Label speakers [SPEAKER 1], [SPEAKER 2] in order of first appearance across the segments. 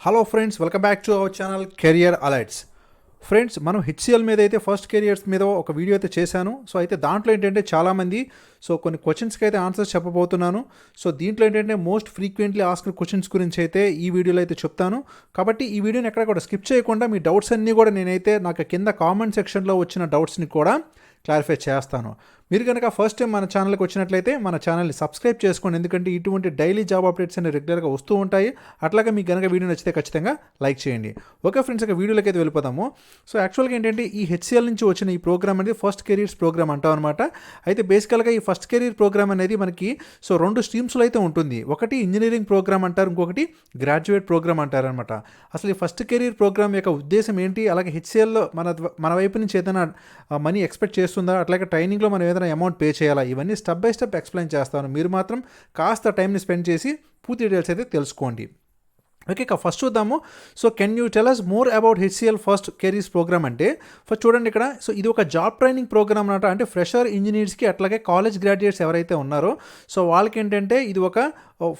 [SPEAKER 1] Hello friends, welcome back to our channel career alerts. Friends, మనం HCl మీద అయితే first careers మీద ఒక వీడియో అయితే చేశాను. సో అయితే దాంట్లో ఏంటంటే చాలామంది కొన్ని క్వశ్చన్స్కి అయితే ఆన్సర్స్ చెప్పబోతున్నాను. సో దీంట్లో ఏంటంటే మోస్ట్ ఫ్రీక్వెంట్లీ ఆస్క్డ్ క్వశ్చన్స్ గురించి అయితే ఈ వీడియోలో అయితే చెప్తాను. కాబట్టి ఈ వీడియోని ఎక్కడ కూడా స్కిప్ చేయకుండా మీ డౌట్స్ అన్నీ కూడా నేనైతే నాకు కింద కామెంట్ సెక్షన్లో వచ్చిన డౌట్స్ని కూడా క్లారిఫై చేస్తాను. మీరు కనుక ఫస్ట్ టైం మన ఛానల్కి వచ్చినట్లయితే మన ఛానల్ని సబ్స్క్రైబ్ చేసుకోండి, ఎందుకంటే ఇటువంటి డైలీ జాబ్ అప్డేట్స్ అనేవి రెగ్యులర్గా వస్తూ ఉంటాయి. అట్లాగే మీకు కనుక వీడియో నచ్చితే ఖచ్చితంగా లైక్ చేయండి. ఓకే ఫ్రెండ్స్, ఇక వీడియోలోకి అయితే వెళ్ళిపోతాము. సో యాక్చువల్గా ఏంటంటే ఈ హెచ్సిఎల్ నుంచి వచ్చిన ఈ ప్రోగ్రామ్ అనేది ఫస్ట్ కెరీర్స్ ప్రోగ్రామ్ అంటాం అనమాట. అయితే బేసికల్గా ఈ ఫస్ట్ కెరీర్ ప్రోగ్రామ్ అనేది మనకి రెండు స్ట్రీమ్స్లో అయితే ఉంటుంది. ఒకటి ఇంజనీరింగ్ ప్రోగ్రామ్ అంటారు, ఇంకొకటి గ్రాడ్యుయేట్ ప్రోగ్రామ్ అంటారు అనమాట. అసలు ఈ ఫస్ట్ కెరీర్ ప్రోగ్రామ్ యొక్క ఉద్దేశం ఏంటి, అలాగే హెచ్సిఎల్లో మన వైపు నుంచి ఏదైనా మనీ ఎక్స్పెక్ట్ చేస్తుందా, అట్లాగే ట్రైనింగ్లో మనం ఏదైనా అమౌంట్ పే చేయాలా, ఇవన్నీ స్టెప్ బై స్టెప్ ఎక్స్ప్లెయిన్ చేస్తాను. మీరు మాత్రం కాస్త టైంని స్పెండ్ చేసి పూర్తి డీటెయిల్స్ అయితే తెలుసుకోండి. ఓకే, ఇక ఫస్ట్ చూద్దాము. So can you tell us more about HCL first careers program అంటే, ఫస్ట్ చూడండి ఇక్కడ. సో ఇది ఒక జాబ్ ట్రైనింగ్ ప్రోగ్రామ్ అనమాట. అంటే ఫ్రెషర్ ఇంజనీర్స్కి అట్లాగే కాలేజ్ గ్రాడ్యుయేట్స్ ఎవరైతే ఉన్నారో సో వాళ్ళకి ఏంటంటే ఇది ఒక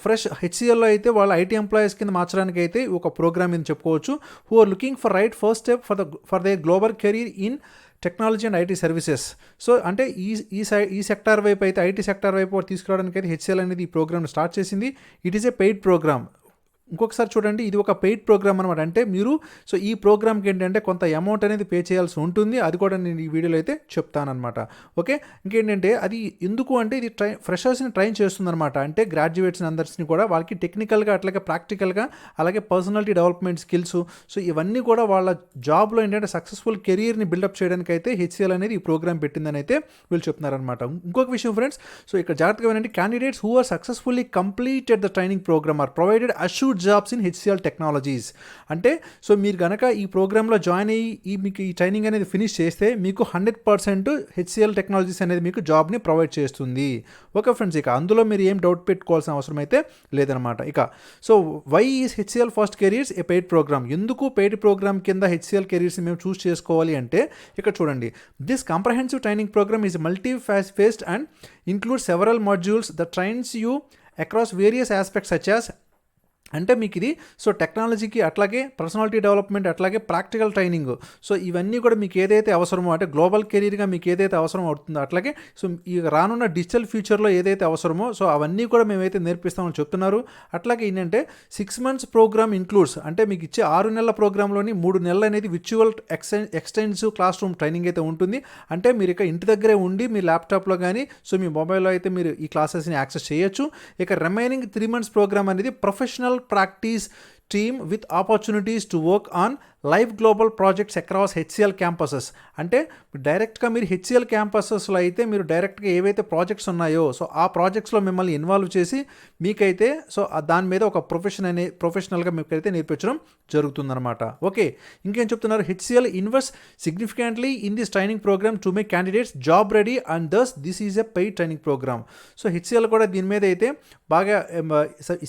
[SPEAKER 1] ఫ్రెష్ హెచ్సిఎల్లో అయితే వాళ్ళ ఐటీ ఎంప్లాయీస్ కింద మార్చడానికి అయితే ఒక ప్రోగ్రామ్ అని చెప్పుకోవచ్చు. Who are looking for right first step for the global career in technology and IT services. So అంటే ఈ సెక్టార్ వైపు అయితే ఐటీ సెక్టార్ వైపు తీసుకురావడానికి అయితే హెచ్సిఎల్ అనేది ఈ ప్రోగ్రామ్ స్టార్ట్ చేసింది. It is a paid program. ఇంకొకసారి చూడండి, ఇది ఒక పెయిడ్ ప్రోగ్రామ్ అనమాట. అంటే మీరు ఈ ప్రోగ్రామ్కి ఏంటంటే కొంత అమౌంట్ అనేది పే చేయాల్సి ఉంటుంది. అది కూడా నేను ఈ వీడియోలో అయితే చెప్తానమాట. ఓకే, ఇంకేంటంటే అది ఎందుకు అంటే ఇది ఫ్రెషర్స్ని ట్రైన్ చేస్తుందన్నమాట. అంటే గ్రాడ్యుయేట్స్ని అందరినీ కూడా వాళ్ళకి టెక్నికల్గా అట్లాగే ప్రాక్టికల్గా అలాగే పర్సనాలిటీ డెవలప్మెంట్ స్కిల్స్ ఇవన్నీ కూడా వాళ్ళ జాబ్లో ఏంటంటే సక్సెస్ఫుల్ కెరీర్ని బిల్డప్ చేయడానికి అయితే హెచ్సిఎల్ అనేది ఈ ప్రోగ్రామ్ పెట్టిందని అయితే వీళ్ళు చెప్తున్నారనమాట. ఇంకొక విషయం ఫ్రెండ్స్, ఇక్కడ జాగ్రత్తగా ఏంటంటే candidates who are successfully completed the training program are provided assured jobs in HCL technologies. అంటే మీరు కనుక ఈ ప్రోగ్రాంలో జాయిన్ అయ్యి మీకు ఈ ట్రైనింగ్ అనేది ఫినిష్ చేస్తే మీకు 100% హెచ్సిఎల్ టెక్నాలజీస్ అనేది మీకు జాబ్ని ప్రొవైడ్ చేస్తుంది. ఓకే ఫ్రెండ్స్, ఇక అందులో మీరు ఏం డౌట్ పెట్టుకోవాల్సిన అవసరం అయితే లేదనమాట. ఇక why is HCL first careers a paid program? ఎందుకు పెయిడ్ ప్రోగ్రామ్ కింద హెచ్సిఎల్ కెరీర్స్ మేము చూస్ చేసుకోవాలి అంటే, ఇక్కడ చూడండి, this comprehensive training program is multi faceted and include several modules that trains you across various aspects such as. అంటే మీకు ఇది టెక్నాలజీకి అట్లాగే పర్సనాలిటీ డెవలప్మెంట్ అట్లాగే ప్రాక్టికల్ ట్రైనింగ్ ఇవన్నీ కూడా మీకు ఏదైతే అవసరమో అంటే గ్లోబల్ కెరీర్గా మీకు ఏదైతే అవసరం అవుతుందో అట్లాగే ఈ రానున్న డిజిటల్ ఫ్యూచర్లో ఏదైతే అవసరమో అవన్నీ కూడా మేమైతే నేర్పిస్తామని చెప్తున్నారు. అట్లాగే ఏంటంటే 6 months ప్రోగ్రామ్ ఇంక్లూడ్స్, అంటే మీకు ఇచ్చే 6 నెలల ప్రోగ్రాంలోని 3 నెలలు అనేది virtual extensive class room training అయితే ఉంటుంది. అంటే మీరు ఇక ఇంటి దగ్గరే ఉండి మీ ల్యాప్టాప్లో కానీ మీ మొబైల్లో అయితే మీరు ఈ క్లాసెస్ని యాక్సెస్ చేయొచ్చు. ఇక రిమైనింగ్ 3 months ప్రోగ్రామ్ అనేది professional practice team with opportunities to work on live global projects across HCl campuses. అంటే డైరెక్ట్గా మీరు హెచ్సిఎల్ క్యాంపసెస్లో అయితే మీరు డైరెక్ట్గా ఏవైతే ఉన్నాయో ఆ ప్రాజెక్ట్స్లో మిమ్మల్ని ఇన్వాల్వ్ చేసి మీకైతే దాని మీద ఒక ప్రొఫెషనల్గా మీకైతే నేర్పించడం జరుగుతుందన్నమాట. ఓకే, ఇంకేం చెప్తున్నారు, HCL invest significantly in this training program to make candidates job ready and thus this is a paid training program. HCL కూడా దీని మీద అయితే బాగా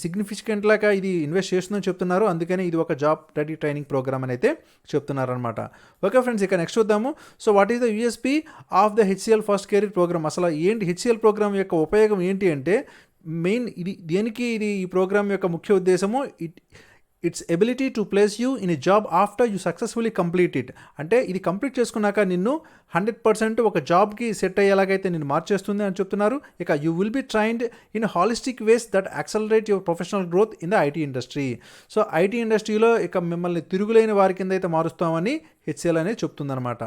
[SPEAKER 1] సిగ్నిఫికెంట్ లాగా ఇది ఇన్వెస్ట్ చేస్తుందని చెప్తున్నారు. అందుకని ఇది ఒక జాబ్ రెడీ ట్రైనింగ్ ప్రోగ్రామ్ అని అయితే చెప్తున్నారనమాట. ఓకే ఫ్రెండ్స్, ఇక నెక్స్ట్ చూద్దాము. What is the USP of the HCL first career program? అసలు ఏంటి హెచ్సిఎల్ ప్రోగ్రామ్ యొక్క ఉపయోగం ఏంటి అంటే, మెయిన్ ఈ ప్రోగ్రామ్ యొక్క ముఖ్య ఉద్దేశము it's ability to place you in a job after you successfully complete it. అంటే ఇది కంప్లీట్ చేసుకున్నాక నిన్ను 100% ఒక జాబ్కి సెట్ అయ్యేలాగైతే నిన్ను మార్చేస్తుంది అని చెప్తున్నారు. ఇక you will be trained in holistic ways that accelerate your professional growth in the IT industry. IT ఇండస్ట్రీలో ఇక మిమ్మల్ని తిరుగులేని వారి కింద అయితే మారుస్తామని హెచ్సిఎల్ అనేది చెప్తుందన్నమాట.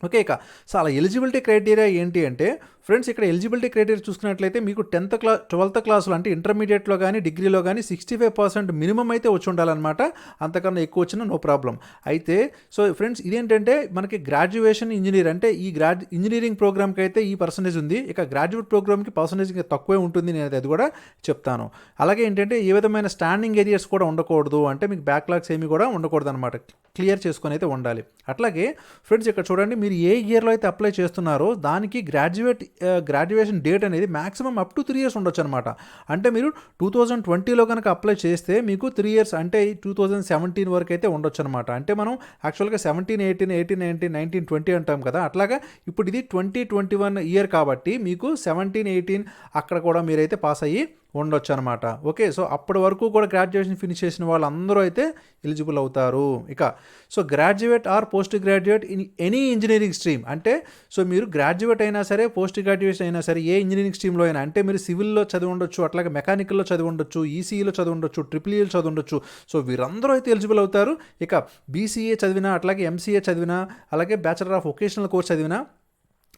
[SPEAKER 1] ఓకే, ఇక అలా ఎలిజిబిలిటీ క్రైటీరియా ఏంటి అంటే ఫ్రెండ్స్, ఇక్కడ ఎలిజిబిలిటీ క్రైటీరియా చూసుకున్నట్లయితే మీకు 12th క్లాస్లో అంటే ఇంటర్మీడియట్లో కానీ డిగ్రీలో కానీ 65% మినిమం అయితే వచ్చి ఉండాలన్నమాట. అంతకన్నా ఎక్కువ వచ్చినా నో ప్రాబ్లం. అయితే ఫ్రెండ్స్ ఇదేంటంటే మనకి గ్రాడ్యుయేషన్ ఇంజనీర్ అంటే ఈ ఇంజనీరింగ్ ప్రోగ్రామ్కి అయితే ఈ పర్సంటేజ్ ఉంది. ఇక గ్రాడ్యుయేట్ ప్రోగ్రామ్కి పర్సంటేజ్ ఇంకా తక్కువే ఉంటుంది, నేను అది కూడా చెప్తాను. అలాగే ఏంటంటే ఏ విధమైన స్టాండింగ్ ఏరియాస్ కూడా ఉండకూడదు, అంటే మీకు బ్యాక్లాగ్స్ ఏమి కూడా ఉండకూడదు అనమాట. క్లియర్ చేసుకొని అయితే ఉండాలి. అట్లాగే ఫ్రెండ్స్ ఇక్కడ చూడండి, మీరు ఏ ఇయర్లో అయితే అప్లై చేస్తున్నారో దానికి గ్రాడ్యుయేషన్ డేట్ అనేది మ్యాక్సిమం అప్ టు 3 years ఉండొచ్చు అనమాట. అంటే మీరు 2020లో కనుక అప్లై చేస్తే మీకు 3 years అంటే 2017 వరకు అయితే ఉండొచ్చు అనమాట. అంటే మనం యాక్చువల్గా 17, 18, 19, 20 అంటాం కదా, అట్లాగా ఇప్పుడు ఇది 2021 ఇయర్ కాబట్టి మీకు 17, 18 అక్కడ కూడా మీరైతే పాస్ అయ్యి ఉండొచ్చు అనమాట. ఓకే. సో అప్పటి వరకు కూడా గ్రాడ్యుయేషన్ ఫినిష్ చేసిన వాళ్ళందరూ అయితే ఎలిజిబుల్ అవుతారు. ఇక so graduate or post graduate in any engineering stream, అంటే సో మీరు గ్రాడ్యుయేట్ అయినా సరే, పోస్ట్ గ్రాడ్యుయేషన్ అయినా సరే, ఏ ఇంజనీరింగ్ స్ట్రీమ్లో అయినా, అంటే మీరు సివిల్లో చదివి ఉండొచ్చు, అట్లాగే మెకానికల్లో చదివి ఉండొచ్చు, ఈసీఈలో చదివి ఉండొచ్చు, ఈలో చదివి ఉండొచ్చు. సో వీరందరూ అయితే ఎలిజిబుల్ అవుతారు. ఇక బీసీఏ చదివినా, అట్లాగే ఎంసీఏ చదివినా, అలాగే బ్యాచిలర్ ఆఫ్ వొకేషనల్ కోర్స్ చదివినా,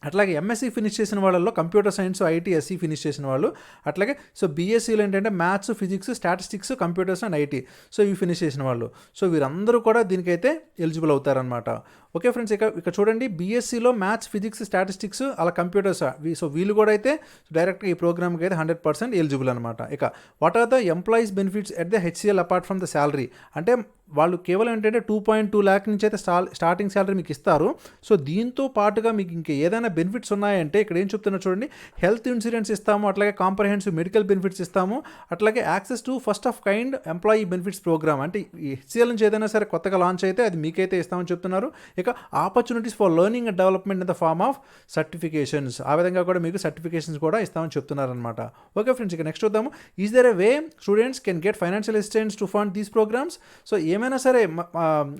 [SPEAKER 1] అట్లాగే ఎంఎస్సీ ఫినిష్ చేసిన వాళ్ళల్లో computer science, IT, SC finish చేసిన వాళ్ళు, అట్లాగే సో బీఎస్సీలో ఏంటంటే maths, physics, statistics, computers and IT, so ఇవి ఫినిష్ చేసిన వాళ్ళు. సో వీరందరూ కూడా దీనికైతే ఎలిజిబుల్ అవుతారనమాట. ఓకే ఫ్రెండ్స్, ఇక చూడండి, బీఎస్సీలో మ్యాథ్స్, ఫిజిక్స్, స్టాటిస్టిక్స్, అలా కంప్యూటర్స్, సో వీళ్ళు కూడా అయితే డైరెక్ట్గా ఈ ప్రోగ్రామ్కి అయితే 100% ఎలిజిబుల్ అనమాట. ఇక what are the employees benefits at the HCL apart from the salary, అంటే వాళ్ళు కేవలం ఏంటంటే 2.2 lakh నుంచి అయితే స్టార్టింగ్ శాలరీ మీకు ఇస్తారు. సో దీంతో పాటుగా మీకు ఇంకా ఏదైనా బెనిఫిట్స్ ఉన్నాయంటే ఇక్కడ ఏం చెప్తున్నా చూడండి, హెల్త్ ఇన్సూరెన్స్ ఇస్తాము, అట్లాగే కాంప్రహెన్సివ్ మెడికల్ బెనిఫిట్స్ ఇస్తాము, అట్లాగే access to first of kind employee benefits program, అంటే ఈ హెచ్సిఎల్ నుంచి ఏదైనా సరే కొత్తగా లాంచ్ అయితే అది మీకైతే ఇస్తామని చెప్తున్నారు. ఇక opportunities for learning and development in the form of certifications, ఆ విధంగా కూడా మీకు సర్టిఫికేషన్స్ కూడా ఇస్తామని చెప్తున్నారనమాట. ఓకే ఫ్రెండ్స్, ఇక నెక్స్ట్ చూద్దాము. Is there a way students can get financial assistance to fund these programs? So ఏమైనా సరే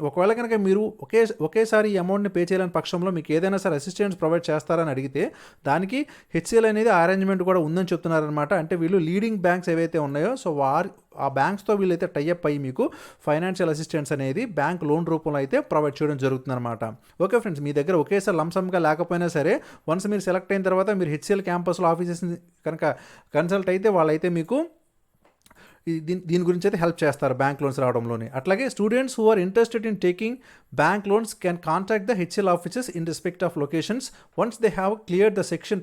[SPEAKER 1] ఒకవేళ కనుక మీరు ఒకేసారి ఈ అమౌంట్ని పే చేయలేని పక్షంలో మీకు ఏదైనా సరే అసిస్టెంట్స్ ప్రొవైడ్ చేస్తారని అడిగితే దానికి హెచ్సిఎల్ అనేది అరేంజ్మెంట్ కూడా ఉందని చెప్తున్నారనమాట. అంటే వీళ్ళు లీడింగ్ బ్యాంక్స్ ఏవైతే ఉన్నాయో సో ఆ బ్యాంక్స్తో వీళ్ళైతే టైఅప్ అయ్యి మీకు ఫైనాన్షియల్ అసిస్టెన్స్ అనేది బ్యాంక్ లోన్ రూపంలో అయితే ప్రొవైడ్ చేయడం జరుగుతుందన్నమాట. ఓకే ఫ్రెండ్స్, మీ దగ్గర ఒకేసారి లంసమ్గా లేకపోయినా సరే వన్స్ మీరు సెలెక్ట్ అయిన తర్వాత మీరు హెచ్సిఎల్ క్యాంపస్లో ఆఫీసెస్ని కనుక కన్సల్ట్ అయితే వాళ్ళైతే మీకు దీని గురించి అయితే హెల్ప్ చేస్తారు బ్యాంక్ లోన్స్ రావడంలోనే. అట్లాగే students who are interested in taking bank loans can contact the HCL offices in respect of locations once they have clear the selection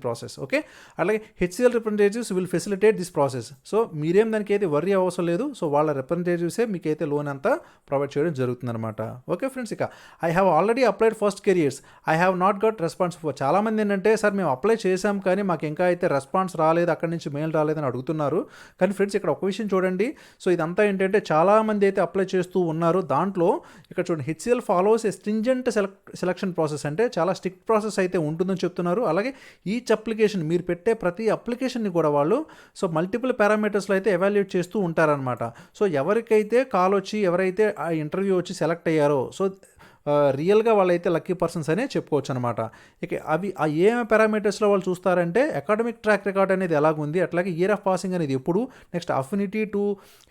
[SPEAKER 1] process. Okay, అలాగే HCL representatives will facilitate this process. So మీరేం దానికి అయితే worry అవసరం లేదు. So వాళ్ళ రిప్రజెంటేటివ్సే మీకైతే loan అంతా provide చేయడం జరుగుతుందన్నమాట. ఓకే ఫ్రెండ్స్, ఇక I have already applied first careers, I have not got response. చాలామంది ఏంటంటే సార్ మేము అప్లై చేసాం కానీ మాకు ఇంకా అయితే రెస్పాన్స్ రాలేదు, అక్కడి నుంచి మెయిల్ రాలేదని అడుగుతున్నారు. కానీ ఫ్రెండ్స్ ఇక్కడ ఒక విషయం చూడండి, సో ఇదంతా ఏంటంటే చాలామంది అయితే అప్లై చేస్తూ ఉన్నారు. దాంట్లో ఇక్కడ చూడండి, హెచ్సిఎల్ ఫాలోస్ ఏ స్ట్రింజెంట్ సెలక్షన్ ప్రాసెస్, అంటే చాలా స్ట్రిక్ట్ ప్రాసెస్ అయితే ఉంటుందని చెప్తున్నారు. అలాగే ఈచ్ అప్లికేషన్, మీరు పెట్టే ప్రతి అప్లికేషన్ని కూడా వాళ్ళు సో మల్టిపుల్ పారామీటర్స్లో అయితే ఎవాల్యుయేట్ చేస్తూ ఉంటారనమాట. సో ఎవరికైతే కాల్ వచ్చి, ఎవరైతే ఆ ఇంటర్వ్యూ వచ్చి సెలెక్ట్ అయ్యారో సో రియల్గా వాళ్ళైతే లక్కీ పర్సన్స్ అనే చెప్పుకోవచ్చు అనమాట. ఇక అవి ఆ ఏ పారామీటర్స్లో వాళ్ళు చూస్తారంటే అకాడమిక్ ట్రాక్ రికార్డ్ అనేది ఎలాగుంది, అట్లాగే ఇయర్ ఆఫ్ పాసింగ్ అనేది ఎప్పుడు, next affinity to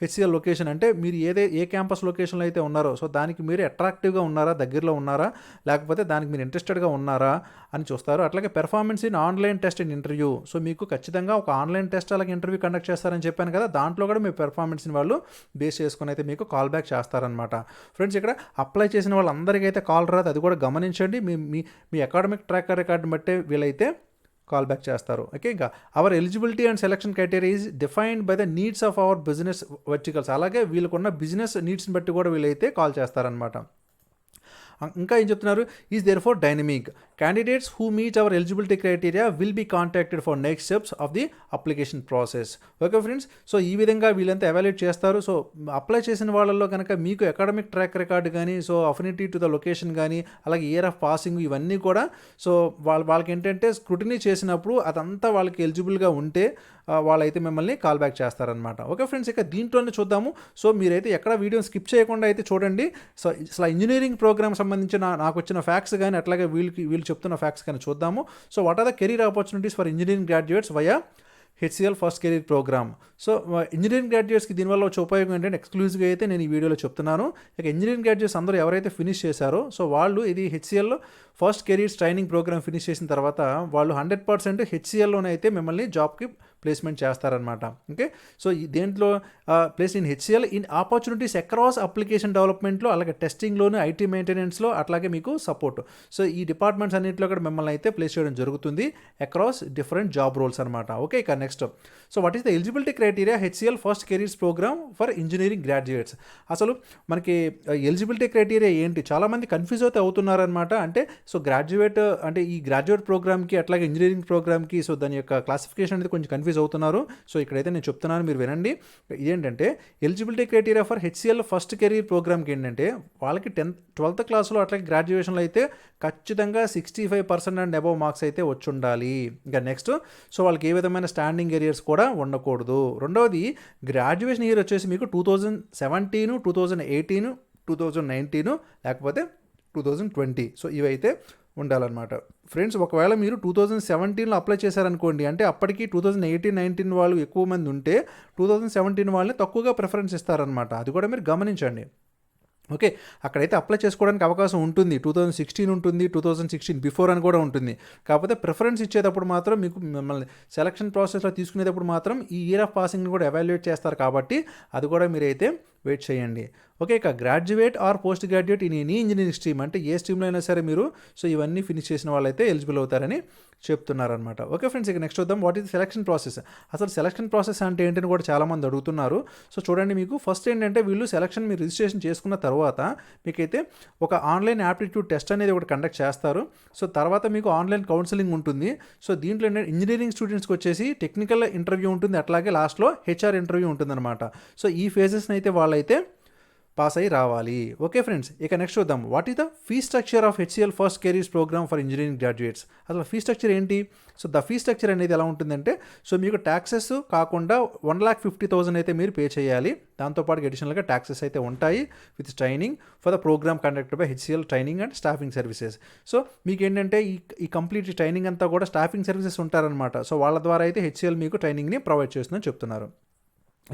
[SPEAKER 1] HCl location, అంటే మీరు ఏ క్యాంపస్ లొకేషన్లో అయితే ఉన్నారో సో దానికి మీరు అట్రాక్టివ్గా ఉన్నారా, దగ్గరలో ఉన్నారా, లేకపోతే దానికి మీరు ఇంట్రెస్టెడ్గా ఉన్నారా అని చూస్తారు. అట్లాగే performance in online test and interview, so మీకు ఖచ్చితంగా ఒక ఆన్లైన్ టెస్ట్ అలాగే ఇంటర్వ్యూ కండక్ట్ చేస్తారని చెప్పాను కదా, దాంట్లో కూడా మీ పెర్ఫార్మెన్స్ని వాళ్ళు బేస్ చేసుకుని అయితే మీకు కాల్ బ్యాక్ చేస్తారనమాట. ఫ్రెండ్స్ ఇక్కడ అప్లై చేసిన వాళ్ళందరికీ అయితే కాల్ రాదు, అది కూడా గమనించండి. మీ అకాడమిక్ ట్రాక్ రికార్డుని బట్టే వీళ్ళైతే కాల్ బ్యాక్ చేస్తారు. ఓకే, ఇంకా our eligibility and selection criteria is defined by the needs of our business verticals, అలాగే వీళ్ళకున్న బిజినెస్ నీడ్స్ని బట్టి కూడా వీళ్ళైతే కాల్ చేస్తారనమాట. ఇంకా ఏం చెప్తున్నారు, is there for dynamic candidates who meet our eligibility criteria will be contacted for next steps of the application process. Okay friends, so ఈ విధంగా వీళ్ళంతా ఎవాల్యుయేట్ చేస్తారు. సో అప్లై చేసిన వాళ్ళల్లో కనుక మీకు అకాడమిక్ ట్రాక్ రికార్డ్ కానీ, so affinity to the location కానీ, అలాగే ఇయర్ ఆఫ్ పాసింగ్ ఇవన్నీ కూడా సో వాళ్ళకి ఏంటంటే స్క్రూటినీ చేసినప్పుడు అదంతా వాళ్ళకి ఎలిజిబుల్గా ఉంటే వాళ్ళైతే మిమ్మల్ని కాల్ బ్యాక్ చేస్తారనమాట. ఓకే ఫ్రెండ్స్, ఇక దీంట్లోనే చూద్దాము. సో మీరైతే ఎక్కడ వీడియో స్కిప్ చేయకుండా అయితే చూడండి. సో అసలు ఇంజనీరింగ్ ప్రోగ్రామ్ సంబంధించిన నాకు వచ్చిన ఫ్యాక్ట్స్ కానీ, అట్లాగే వీళ్ళు చెప్తున్న ఫ్యాక్ట్స్ కానీ చూద్దాము. So what are the career opportunities for engineering graduates via HCL first career programme. So engineering గ్రాడ్యుయేట్స్కి దీనివల్ల వచ్చే ఉపయోగం ఏంటంటే ఎక్స్క్లూజివ్గా అయితే నేను ఈ వీడియోలో చెప్తున్నాను. ఇక ఇంజనీరింగ్ గ్రాడ్యుయేట్స్ అందరూ ఎవరైతే ఫినిష్ చేశారో సో వాళ్ళు ఇది హెచ్సిఎల్లో first careers training programme finish చేసిన తర్వాత వాళ్ళు 100% హెచ్సిఎల్లోనే అయితే మిమ్మల్ని జాబ్కి ప్లేస్మెంట్ చేస్తారనమాట. ఓకే, సో దేంట్లో place in HCl in opportunities across application డెవలప్మెంట్లో, అలాగే టెస్టింగ్లోను, ఐటీ మెయింటెనెన్స్లో, అట్లాగే మీకు సపోర్ట్. సో ఈ డిపార్ట్మెంట్స్ అన్నింటిలో కూడా మిమ్మల్ని అయితే ప్లేస్ చేయడం జరుగుతుంది అక్రాస్ డిఫరెంట్ జాబ్ రోల్స్ అనమాట. ఓకే, ఇక next, so what is the eligibility criteria HCL first careers programme for engineering graduates. అసలు మనకి ఎలిజిబిలిటీ క్రైటీరియా ఏంటి, చాలామంది కన్ఫ్యూజ్ అయితే అవుతున్నారనమాట. అంటే సో గ్రాడ్యుయేట్ అంటే ఈ గ్రాడ్యుయేట్ ప్రోగ్రామ్కి అట్లాగే ఇంజనీరింగ్ ప్రోగ్రామ్కి సో దాని యొక్క క్లాసిఫికేషన్ అనేది కొంచెం కన్ఫ్యూజ్ కన్ఫ్యూజ్ అవుతున్నారు. సో ఇక్కడైతే నేను చెప్తున్నాను, మీరు వినండి. ఇదేంటంటే eligibility criteria for HCl first career ప్రోగ్రామ్కి ఏంటంటే వాళ్ళకి 12th క్లాస్లో అట్లాగే గ్రాడ్యుయేషన్లో అయితే ఖచ్చితంగా 65% అండ్ అబవ్ మార్క్స్ అయితే వచ్చి ఉండాలి. ఇంకా నెక్స్ట్ సో వాళ్ళకి ఏ విధమైన స్టాండింగ్ ఏరియాస్ కూడా ఉండకూడదు. రెండవది గ్రాడ్యుయేషన్ ఇయర్ వచ్చేసి మీకు 2017, 2018, 2019 లేకపోతే 2020. సో ఇవైతే ఉండాలన్నమాట. ఫ్రెండ్స్ ఒకవేళ మీరు 2017లో అప్లై చేశారనుకోండి, అంటే అప్పటికి 2018-19 వాళ్ళు ఎక్కువ మంది ఉంటే 2017 వాళ్ళని తక్కువగా ప్రిఫరెన్స్ ఇస్తారనమాట. అది కూడా మీరు గమనించండి. ఓకే, అక్కడైతే అప్లై చేసుకోవడానికి అవకాశం ఉంటుంది. 2016 ఉంటుంది, 2016 బిఫోర్ అని కూడా ఉంటుంది. కాకపోతే ప్రిఫరెన్స్ ఇచ్చేటప్పుడు మాత్రం మీకు మిమ్మల్ని సెలక్షన్ ప్రాసెస్లో తీసుకునేటప్పుడు మాత్రం ఈ ఇయర్ ఆఫ్ పాసింగ్ని కూడా ఎవాల్యుయేట్ చేస్తారు. కాబట్టి అది కూడా మీరైతే వెయిట్ చేయండి. ఓకే, ఇక graduate or post graduate in any engineering stream, అంటే ఏ స్ట్రీమ్లో అయినా సరే మీరు సో ఇవన్నీ ఫినిష్ చేసిన వాళ్ళైతే ఎలిజిబుల్ అవుతారని చెప్తున్నారనమాట. ఓకే ఫ్రెండ్స్, ఇక నెక్స్ట్ వద్దాం. What is selection process? అసలు సెలక్షన్ ప్రాసెస్ అంటే ఏంటని కూడా చాలామంది అడుగుతున్నారు. సో చూడండి, మీకు ఫస్ట్ ఏంటంటే వీళ్ళు సెలక్షన్ మీరు రిజిస్ట్రేషన్ చేసుకున్న తర్వాత మీకైతే ఒక ఆన్లైన్ యాప్టిట్యూడ్ టెస్ట్ అనేది ఒకటి కండక్ట్ చేస్తారు. సో తర్వాత మీకు ఆన్లైన్ కౌన్సిలింగ్ ఉంటుంది. సో దీంట్లో ఏంటంటే ఇంజనీరింగ్ స్టూడెంట్స్కి వచ్చేసి టెక్నికల్ ఇంటర్వ్యూ ఉంటుంది, అట్లాగే లాస్ట్లో హెచ్ఆర్ ఇంటర్వ్యూ ఉంటుందన్నమాట. సో ఈ ఫేజెస్ని అయితే వాళ్ళైతే పాస్ అయ్యి రావాలి. ఓకే ఫ్రెండ్స్, ఇక నెక్స్ట్ చూద్దాం. What is the fee structure of HCL first careers programme for engineering graduates? అసలు ఫీ స్ట్రక్చర్ ఏంటి? సో ద ఫీ స్ట్రక్చర్ అనేది ఎలా ఉంటుందంటే, సో మీకు ట్యాక్సెస్ కాకుండా 1,50,000 అయితే మీరు పే చేయాలి. దాంతోపాటు అడిషనల్గా ట్యాక్సెస్ అయితే ఉంటాయి with training for the program conducted by HCL training and staffing services. So మీకు ఏంటంటే ఈ కంప్లీట్ ట్రైనింగ్ అంతా కూడా స్టాఫింగ్ సర్వీసెస్ ఉంటారనమాట. సో వాళ్ళ ద్వారా అయితే హెచ్సిఎల్ మీకు ట్రైనింగ్ని ప్రొవైడ్ చేస్తుందని చెప్తున్నారు.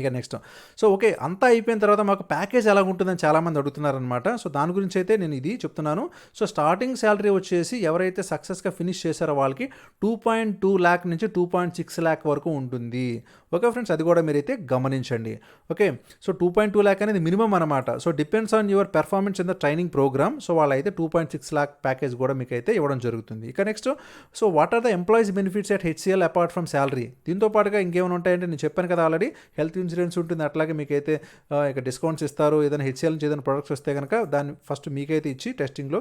[SPEAKER 1] ఇక నెక్స్ట్ సో ఓకే, అంతా అయిపోయిన తర్వాత మాకు ప్యాకేజ్ ఎలా ఉంటుందని చాలామంది అడుగుతున్నారనమాట. సో దాని గురించి అయితే నేను ఇది చెప్తున్నాను. సో స్టార్టింగ్ శాలరీ వచ్చేసి ఎవరైతే సక్సెస్గా ఫినిష్ చేశారో వాళ్ళకి 2.2 lakh నుంచి 2.6 lakh వరకు ఉంటుంది. ఓకే ఫ్రెండ్స్, అది కూడా మీరైతే గమనించండి. ఓకే, సో 2.2 lakh అనేది మినిమం అనమాట. So depends on your performance in the training program. So వాళ్ళైతే 2.6 lakh ప్యాకేజ్ కూడా మీకు అయితే ఇవ్వడం జరుగుతుంది. ఇక next so what are the employees benefits at HCL apart from salary? దీంతో పాటుగా ఇంకేమైనా ఉంటాయంటే నేను చెప్పాను కదా ఆల్రెడీ, హెల్త్ ఇన్సూరెన్స్ ఉంటుంది, అట్లాగే మీకైతే ఇక డిస్కౌంట్స్ ఇస్తారు. ఏదైనా హెచ్సిఎల్ నుంచి ఏదైనా ప్రొడక్ట్స్ వస్తే కనుక దాన్ని ఫస్ట్ మీకైతే ఇచ్చి టెస్టింగ్లో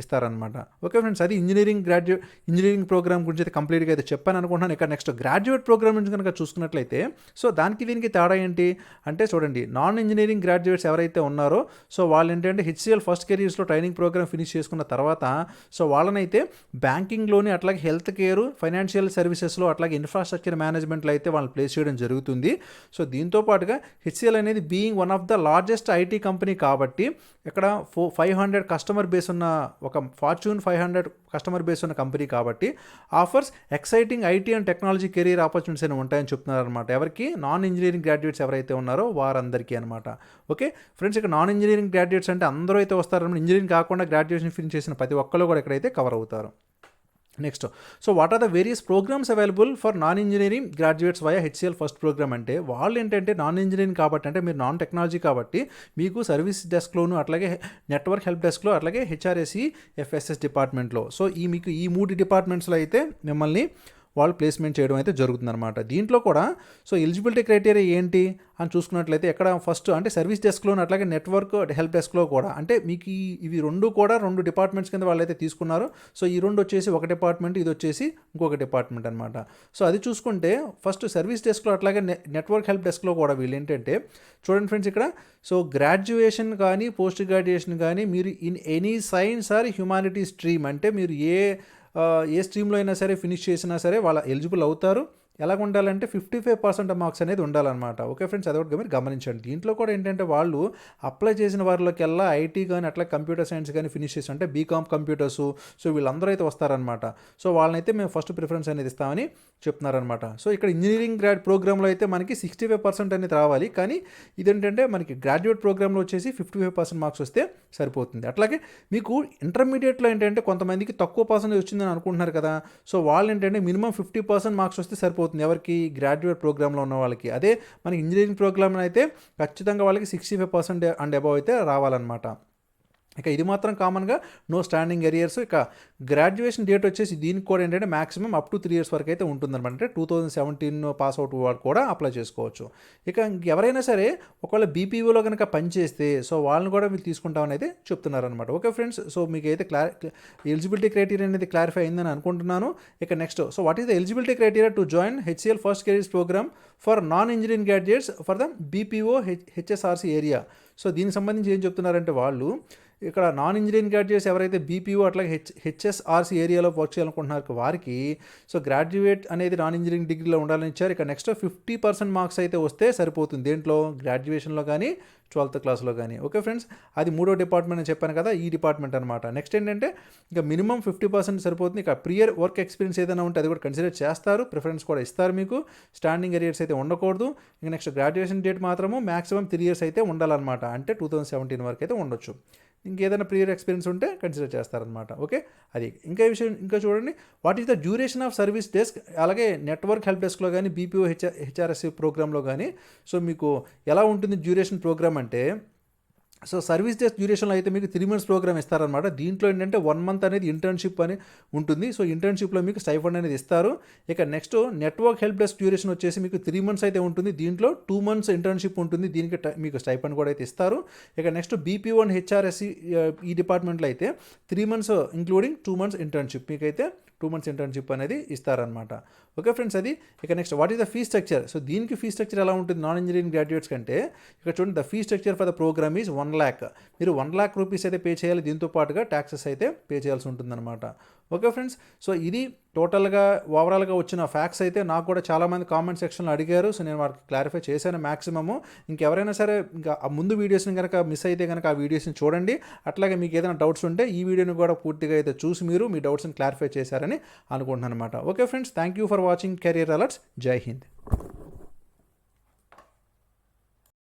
[SPEAKER 1] ఇస్తారనమాట. ఓకే ఫ్రెండ్స్, అది ఇంజనీరింగ్ ప్రోగ్రామ్ గురించి అయితే కంప్లీట్గా అయితే చెప్పాను అనుకుంటున్నాను. ఇక నెక్స్ట్ గ్రాడ్యుయేట్ ప్రోగ్రామ్ నుంచి కనుక చూసుకున్నట్లయితే సో దానికి దీనికి తేడా ఏంటి అంటే చూడండి, నాన్ ఇంజనీరింగ్ గ్రాడ్యుయేట్స్ ఎవరైతే ఉన్నారో సో వాళ్ళు ఏంటంటే హెచ్సిఎల్ ఫస్ట్ కెరీర్స్లో ట్రైనింగ్ ప్రోగ్రామ్ ఫినిష్ చేసుకున్న తర్వాత సో వాళ్ళనైతే బ్యాంకింగ్లోని అట్లాగే హెల్త్ కేర్, ఫైనాన్షియల్ సర్వీసెస్లో అట్లాగే ఇన్ఫ్రాస్ట్రక్చర్ మేనేజ్మెంట్లో అయితే వాళ్ళని ప్లేస్ చేయడం జరుగుతుంది. సో దీంతో పాటుగా హెచ్సిఎల్ అనేది being one of the largest IT company కాబట్టి ఇక్కడ 500 కస్టమర్ బేస్ ఉన్న ఒక ఫార్చ్యూన్ 500 కస్టమర్ బేస్ ఉన్న కంపెనీ కాబట్టి offers exciting IT and technology career opportunities అని ఉంటాయని చెప్తున్నారు అనమాట. ఎవరికి? నాన్ ఇంజనీరింగ్ గ్రాడ్యుయేట్స్ ఎవరైతే ఉన్నారో వారందరికీ అనమాట. ఓకే ఫ్రెండ్స్, ఇక నాన్ ఇంజనీరింగ్ గ్రాడ్యుయేట్స్ అంటే అందరూ అయితే వస్తారన్నమాట. ఇంజనీరింగ్ కాకుండా గ్రాడ్యుయేషన్ ఫినిష్ చేసిన ప్రతి ఒక్కరు కూడా ఇక్కడైతే కవర్ అవుతారు. Next so what are the various programs available for non engineering graduates via HCL first program? అంటే వాళ్ళు ఏంటంటే నాన్ ఇంజనీరింగ్ కాబట్టి, అంటే మీరు నాన్ టెక్నాలజీ కాబట్టి మీకు సర్వీస్ డెస్క్లోను అట్లాగే నెట్వర్క్ హెల్ప్ డెస్క్లో అట్లాగే హెచ్ఆర్ఎస్ఈ ఎఫ్ఎస్ఎస్ డిపార్ట్మెంట్లో సో మీకు ఈ 3 డిపార్ట్మెంట్స్లో అయితే మిమ్మల్ని వాళ్ళు ప్లేస్మెంట్ చేయడం అయితే జరుగుతుందన్నమాట. దీంట్లో కూడా సో ఎలిజిబిలిటీ క్రైటీరియా ఏంటి అని చూసుకున్నట్లయితే ఎక్కడ ఫస్ట్ అంటే సర్వీస్ డెస్క్లో అట్లాగే నెట్వర్క్ హెల్ప్ డెస్క్లో కూడా అంటే మీకు ఇవి రెండు కూడా 2 డిపార్ట్మెంట్స్ కింద వాళ్ళైతే తీసుకున్నారు. సో ఈ 2 వచ్చేసి ఒక డిపార్ట్మెంట్, ఇది వచ్చేసి ఇంకొక డిపార్ట్మెంట్ అనమాట. సో అది చూసుకుంటే ఫస్ట్ సర్వీస్ డెస్క్లో అట్లాగే నెట్వర్క్ హెల్ప్ డెస్క్లో కూడా వీళ్ళు ఏంటంటే చూడండి ఫ్రెండ్స్, ఇక్కడ సో గ్రాడ్యుయేషన్ కానీ పోస్ట్ గ్రాడ్యుయేషన్ కానీ మీరు in any science or humanity stream అంటే మీరు ఏ స్ట్రీమ్లో అయినా సరే ఫినిష్ చేసినా సరే వాళ్ళ ఎలిజిబుల్ అవుతారు. ఎలాగ ఉండాలంటే 55% మార్క్స్ అనేది ఉండాలన్నమాట. ఓకే ఫ్రెండ్స్, అదొకటి మీరు గమనించండి. దీంట్లో కూడా ఏంటంటే వాళ్ళు అప్లై చేసిన వారిలోకెల్లా ఐటీ కానీ అట్లా కంప్యూటర్ సైన్స్ కానీ ఫినిష్ చేసి అంటే బీకామ్ కంప్యూటర్స్ సో వీళ్ళందరూ అయితే వస్తారనమాట. సో వాళ్ళనైతే మేము ఫస్ట్ ప్రిఫరెన్స్ అనేది ఇస్తామని చెప్తున్నారనమాట. సో ఇక్కడ ఇంజనీరింగ్ ప్రోగ్రాంలో అయితే మనకి 65% అనేది రావాలి, కానీ ఇదేంటంటే మనకి గ్రాడ్యుయేట్ ప్రోగ్రాంలో వచ్చేసి 55% మార్క్స్ వస్తే సరిపోతుంది. అట్లాగే మీకు ఇంటర్మీడియట్లో ఏంటంటే కొంతమందికి తక్కువ పర్సెంటేజ్ వచ్చిందని అనుకుంటున్నారు కదా, సో వాళ్ళు ఏంటంటే మినిమం 50% మార్క్స్ వస్తే సరిపోతుంది ఎవరికి? గ్రాడ్యుయేట్ ప్రోగ్రాంలో ఉన్న వాళ్ళకి. అదే మనకి ఇంజనీరింగ్ ప్రోగ్రాంలో అయితే ఖచ్చితంగా వాళ్ళకి 65% అండ్ అబవ్ అయితే రావాలన్నమాట. ఇక ఇది మాత్రం కామన్గా నో స్టాండింగ్ ఎరియర్స్. ఇక గ్రాడ్యుయేషన్ డేట్ వచ్చేసి దీనికి కూడా ఏంటంటే మాక్సిమం అప్ టు 3 years వరకు అయితే ఉంటుందన్నమాట. అంటే 2017 పాస్ అవుట్ వాడు కూడా అప్లై చేసుకోవచ్చు. ఇక ఎవరైనా సరే ఒకవేళ బీపీఓలో కనుక పనిచేస్తే సో వాళ్ళని కూడా మీరు తీసుకుంటామని అయితే చెప్తున్నారనమాట. ఓకే ఫ్రెండ్స్, సో మీకు అయితే ఎలిజిబిలిటీ క్రైటీరియా అనేది క్లారిఫై అయిందని అనుకుంటున్నాను. ఇక next, so what is the eligibility criteria to join HCL first careers programme for non engineering graduates for the BPO HSRC area. So దీనికి సంబంధించి ఏం చెప్తున్నారంటే వాళ్ళు ఇక్కడ నాన్ ఇంజనీరింగ్ గ్రాడ్యుయేట్స్ ఎవరైతే బీపీఓ అట్లాగే హెచ్ఎస్ఆర్సీ ఏరియాలో వర్క్ చేయాలనుకుంటున్నారు వారికి సో గ్రాడ్యుయేట్ అనేది నాన్ ఇంజనీరింగ్ డిగ్రీలో ఉండాలని ఇచ్చారు. ఇక నెక్స్ట్ 50% మార్క్స్ అయితే వస్తే సరిపోతుంది దేంట్లో, గ్రాడ్యుయేషన్లో కానీ 12th క్లాస్లో కానీ. ఓకే ఫ్రెండ్స్, అది 3వ డిపార్ట్మెంట్ అని చెప్పాను కదా, ఈ డిపార్ట్మెంట్ అనమాట. నెక్స్ట్ ఏంటంటే ఇక మినిమం 50% సరిపోతుంది. ఇక ప్రియర్ వర్క్ ఎక్స్పీరియన్స్ ఏదైనా ఉంటే అది కూడా కన్సిడర్ చేస్తారు, ప్రిఫరెన్స్ కూడా ఇస్తారు మీకు. స్టాండింగ్ ఎరియర్స్ అయితే ఉండకూడదు. ఇక నెక్స్ట్ గ్రాడ్యుయేషన్ డేట్ మాత్రము మ్యాక్సిమం 3 years అయితే ఉండాలన్నమాట. అంటే 2017 వరకు అయితే ఉండొచ్చు. ఇంకేదైనా ప్రియర్ ఎక్స్పీరియన్స్ ఉంటే కన్సిడర్ చేస్తారనమాట. ఓకే, అది ఇంకా చూడండి, what is the duration of service desk, అలాగే నెట్వర్క్ హెల్ప్ డెస్క్లో కానీ బీపీఓ హెచ్ఆర్ఎస్సీ ప్రోగ్రాంలో కానీ సో మీకు ఎలా ఉంటుంది డ్యూరేషన్ ప్రోగ్రామ్ అంటే సో సర్వీస్ డెస్క్ డ్యూరేషన్లో అయితే మీకు 3 months ప్రోగ్రామ్ ఇస్తారనమాట. దీంట్లో ఏంటంటే 1 month అనేది ఇంటర్న్షిప్ అని ఉంటుంది. సో ఇంటర్న్షిప్లో మీకు స్టైఫండ్ అనేది ఇస్తారు. ఇక next network help desk duration వచ్చేసి మీకు 3 months అయితే ఉంటుంది. దీంట్లో 2 months ఇంటర్న్షిప్ ఉంటుంది, దీనికి మీకు స్టైఫండ్ కూడా అయితే ఇస్తారు. ఇక నెక్స్ట్ బీపీఓ అండ్ హెచ్ఆర్ఎస్సీ ఈ డిపార్ట్మెంట్లో అయితే 3 months ఇంక్లూడింగ్ 2 months ఇంటర్న్షిప్, మీకైతే 2 months ఇంటర్న్షిప్ అనేది ఇస్తారనమాట. ఓకే ఫ్రెండ్స్, అది. ఇక next what is the fee structure. So దీనికి ఫీ స్ట్రక్చర్ ఎలా ఉంటుంది నాన్ ఇంజనీరింగ్ గ్రాడ్యుయేట్స్ కంటే, ఇక్కడ చూడండి, the fee structure for the program is 1 lakh. మీరు 1 lakh రూపీస్ అయితే పే చేయాలి, దీంతో పాటుగా ట్యాక్సెస్ అయితే పే చేయాల్సి ఉంటుందన్నమాట. ఓకే ఫ్రెండ్స్, సో ఇది టోటల్గా ఓవరాల్గా వచ్చిన ఫ్యాక్ట్స్ అయితే నాకు కూడా చాలామంది కామెంట్ సెక్షన్లో అడిగారు. సో నేను వారికి క్లారిఫై చేశాను మ్యాక్సిమము. ఇంకెవరైనా సరే ఇంకా ఆ ముందు వీడియోస్ని కనుక మిస్ అయితే కనుక ఆ వీడియోస్ని చూడండి. అట్లాగే మీకు ఏదైనా డౌట్స్ ఉంటే ఈ వీడియోని కూడా పూర్తిగా అయితే చూసి మీరు మీ డౌట్స్ని క్లారిఫై చేశారని అనుకుంటున్నాను అనమాట. Okay friends, thank you for watching career alerts. జై హింద్.